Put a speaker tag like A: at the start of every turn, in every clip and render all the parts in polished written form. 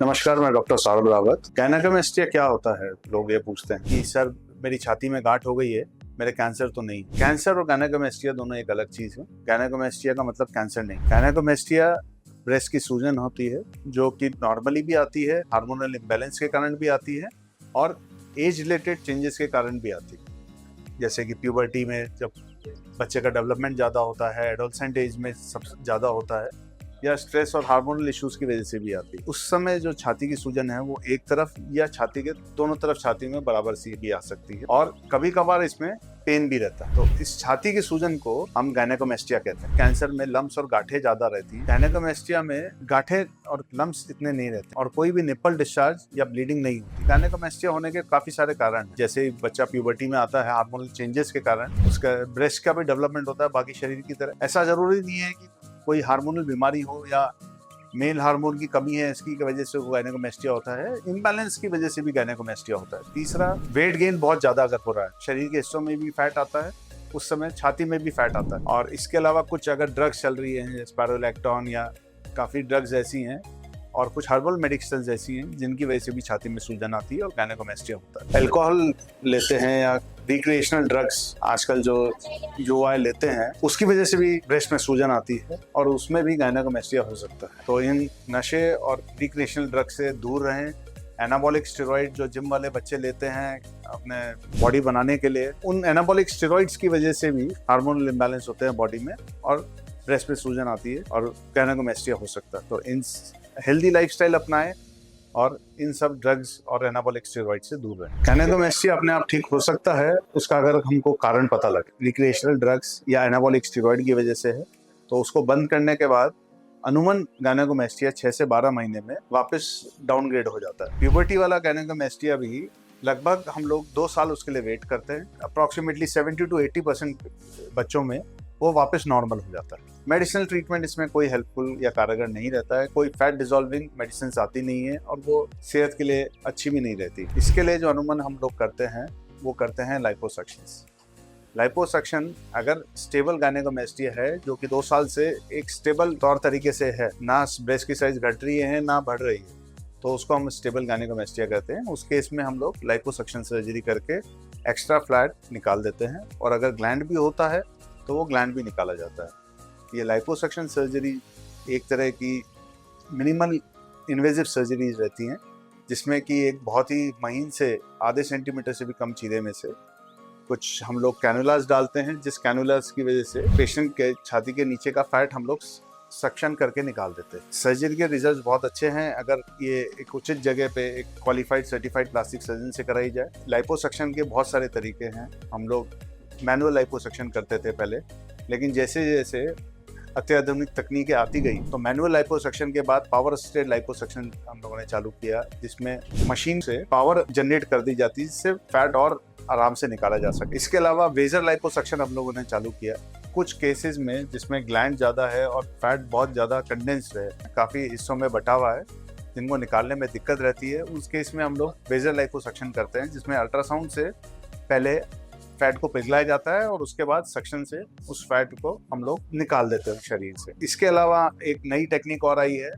A: नमस्कार, मैं doctor Saurabh Rawat. Gynaecomastia क्या होता है? लोग ये पूछते हैं कि सर मेरी छाती में गांठ हो गई है, मेरे कैंसर तो नहीं। कैंसर और गायनेकोमेस्टिया दोनों एक अलग चीज है। गायनेकोमेस्टिया का मतलब कैंसर नहीं। गायनेकोमेस्टिया ब्रेस्ट की सूजन होती है जो कि नॉर्मली भी आती है, हार्मोनल इम्बैलेंस के कारण भी आती है और एज रिलेटेड चेंजेस के कारण भी आती है। जैसे कि प्यूबर्टी में जब बच्चे का डेवलपमेंट ज़्यादा होता है, एडोलसेंट एज में सबसे ज़्यादा होता है, या स्ट्रेस और हार्मोनल इश्यूज की वजह से भी आती है। उस समय जो छाती की सूजन है वो एक तरफ या छाती के दोनों तरफ छाती में बराबर सी भी आ सकती है और कभी कभार इसमें पेन भी रहता है। तो इस छाती की सूजन को हम गायनेकोमेस्टिया कहते हैं। कैंसर में लम्स और गांठें ज्यादा रहती है, गायनेकोमेस्टिया में गांठें और लम्स इतने नहीं रहते और कोई भी निपल डिस्चार्ज या ब्लीडिंग नहीं होती। गायनेकोमेस्टिया होने के काफी सारे कारण हैं, जैसे बच्चा प्यूबर्टी में आता है, हार्मोनल चेंजेस के कारण उसका ब्रेस्ट का भी डेवलपमेंट होता है बाकी शरीर की तरह। ऐसा जरूरी नहीं है कि कोई हार्मोनल बीमारी हो या मेल हार्मोन की कमी है इसकी वजह से गायनेकोमेस्टिया होता है, इम्बैलेंस की वजह से भी गायनेकोमेस्टिया होता है। तीसरा, वेट गेन बहुत ज्यादा अगर हो रहा है, शरीर के हिस्सों में भी फैट आता है, उस समय छाती में भी फैट आता है। और इसके अलावा कुछ अगर ड्रग्स चल रही है, स्पाइरोलैक्टोन या काफी ड्रग्स ऐसी हैं और कुछ हर्बल मेडिसिन ऐसी हैं जिनकी वजह से भी छाती में सूजन आती है और गायनेकोमेस्टिया होता है। अल्कोहल लेते हैं या रिक्रिएशनल ड्रग्स आजकल जो युवा लेते हैं उसकी वजह से भी ब्रेस्ट में सूजन आती है और उसमें भी गायनेकोमेस्टिया हो सकता है। तो इन नशे और रिक्रिएशनल ड्रग्स से दूर रहें। एनाबॉलिक स्टेरॉइड जो जिम वाले बच्चे लेते हैं अपने बॉडी बनाने के लिए, उन एनाबॉलिक स्टेरॉइड्स की वजह से भी हार्मोनल इम्बैलेंस होते हैं बॉडी में और ब्रेस्ट में सूजन आती है और गायनेकोमेस्टिया हो सकता है। तो इन हेल्दी लाइफस्टाइल अपनाएं और इन सब ड्रग्स और एनाबॉलिक स्टेरॉइड से दूर रहें। गायनेकोमेस्टिया अपने आप ठीक हो सकता है उसका अगर हमको कारण पता लगे। रिक्रिएशनल ड्रग्स या एनाबॉलिक स्टेरॉइड की वजह से है तो उसको बंद करने के बाद अमूमन गायनेकोमेस्टिया 6 से 12 महीने में वापस डाउनग्रेड हो जाता है। प्यूबर्टी वाला गायनेकोमेस्टिया भी लगभग हम लोग 2 साल उसके लिए वेट करते हैं। अप्रॉक्सीमेटली 70 to 80% बच्चों में वो वापस नॉर्मल हो जाता है। मेडिसिनल ट्रीटमेंट इसमें कोई हेल्पफुल या कारगर नहीं रहता है, कोई फैट डिसॉल्विंग मेडिसिन आती नहीं है और वो सेहत के लिए अच्छी भी नहीं रहती। इसके लिए जो अनुमान हम लोग करते हैं वो करते हैं लाइपोसक्शन। लाइपोसक्शन अगर स्टेबल गायनेकोमेस्टिया है जो कि 2 साल से एक स्टेबल तौर तरीके से है, ना ब्रेस्ट की साइज घट रही है ना बढ़ रही है, तो उसको हम स्टेबल गायनेकोमेस्टिया कहते हैं। उस केस में हम लोग लाइपोसक्शन सर्जरी करके एक्स्ट्रा फ्लैट निकाल देते हैं और अगर ग्लैंड भी होता है तो वो ग्लैंड भी निकाला जाता है। ये लाइपोसक्शन सर्जरी एक तरह की मिनिमल इन्वेजिव सर्जरीज रहती हैं जिसमें कि एक बहुत ही महीन से आधे सेंटीमीटर से भी कम चीरे में से कुछ हम लोग कैनुलास डालते हैं, जिस कैनुलास की वजह से पेशेंट के छाती के नीचे का फैट हम लोग सक्शन करके निकाल देते हैं। सर्जरी के रिजल्ट बहुत अच्छे हैं अगर ये एक उचित जगह पे एक क्वालिफाइड सर्टिफाइड प्लास्टिक सर्जन से कराई जाए। लाइपोसक्शन के बहुत सारे तरीके हैं। हम लोग मैनुअल लाइपोसक्शन करते थे पहले, लेकिन जैसे जैसे अत्याधुनिक तकनीकें आती गई तो मैनुअल लाइपोसक्शन के बाद पावर असिस्टेड लाइपोसक्शन हम लोगों ने चालू किया, जिसमें मशीन से पावर जनरेट कर दी जाती है जिससे फैट और आराम से निकाला जा सके। इसके अलावा वेजर लाइपोसक्शन हम लोगों ने चालू किया। कुछ केसेस में जिसमें ग्लैंड ज़्यादा है और फैट बहुत ज़्यादा कंडेंस्ड है, काफ़ी हिस्सों में बटा हुआ है, जिनको निकालने में दिक्कत रहती है, उस केस में हम लोग वेजर लाइपोसक्शन करते हैं जिसमें अल्ट्रासाउंड से पहले फैट को पिघलाया जाता है और उसके बाद सक्शन से उस फैट को हम लोग निकाल देते हैं शरीर से। इसके अलावा एक नई टेक्निक और आई है,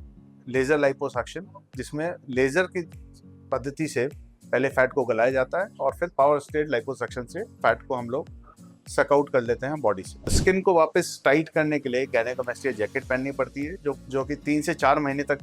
A: लेजर लाइपोसक्शन, जिसमें लेजर की पद्धति से पहले फैट को गलाया जाता है और फिर पावर असिस्टेड लाइपोसक्शन से फैट को हम लोग सक आउट कर लेते हैं बॉडी से। स्किन को वापस टाइट करने के लिए गायनेकोमेस्टिया जैकेट पहननी पड़ती है जो कि 3 से 4 महीने तक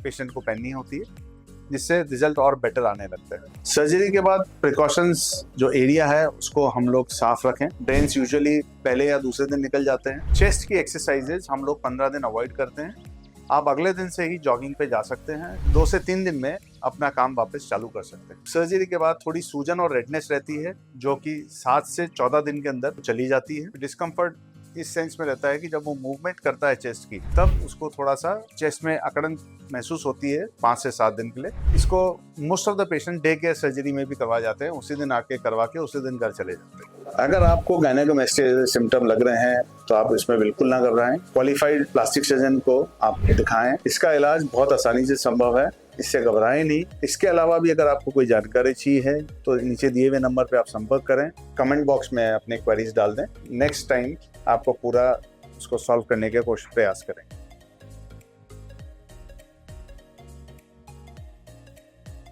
A: पेशेंट को पहननी होती है, जिससे रिजल्ट और बेटर आने लगते हैं। सर्जरी के बाद प्रिकॉशंस जो एरिया है उसको हम लोग साफ रखें। ड्रेन्स यूजुअली पहले या दूसरे दिन निकल जाते हैं। चेस्ट की एक्सरसाइजेज हम लोग 15 दिन अवॉइड करते हैं। आप अगले दिन से ही जॉगिंग पे जा सकते हैं। 2 से 3 दिन में अपना काम वापस चालू कर सकते हैं। सर्जरी के बाद थोड़ी सूजन और रेडनेस रहती है जो कि 7 से 14 दिन के अंदर चली जाती है। डिस्कम्फर्ट इस सेंस में रहता है कि जब वो मूवमेंट करता है चेस्ट की, तब उसको थोड़ा सा चेस्ट में अकड़न महसूस होती है 5 से 7 दिन के लिए। इसको most of the patient day care surgery में भी करवा जाते हैं, उसी दिन आके करवा के उसी दिन घर चले जाते हैं। अगर आपको गायनेकोमेस्टिया सिम्टम लग रहे हैं तो आप इसमें बिल्कुल ना घबराएं। क्वालिफाइड प्लास्टिक सर्जन को आप दिखाएं। इसका इलाज बहुत आसानी से संभव है, इससे घबराएं नहीं। इसके अलावा भी अगर आपको कोई जानकारी चाहिए है तो नीचे दिए हुए नंबर पे आप संपर्क करें, कमेंट बॉक्स में अपने क्वेरीज डाल दें। नेक्स्ट टाइम आपको पूरा उसको सॉल्व करने के प्रयास करें।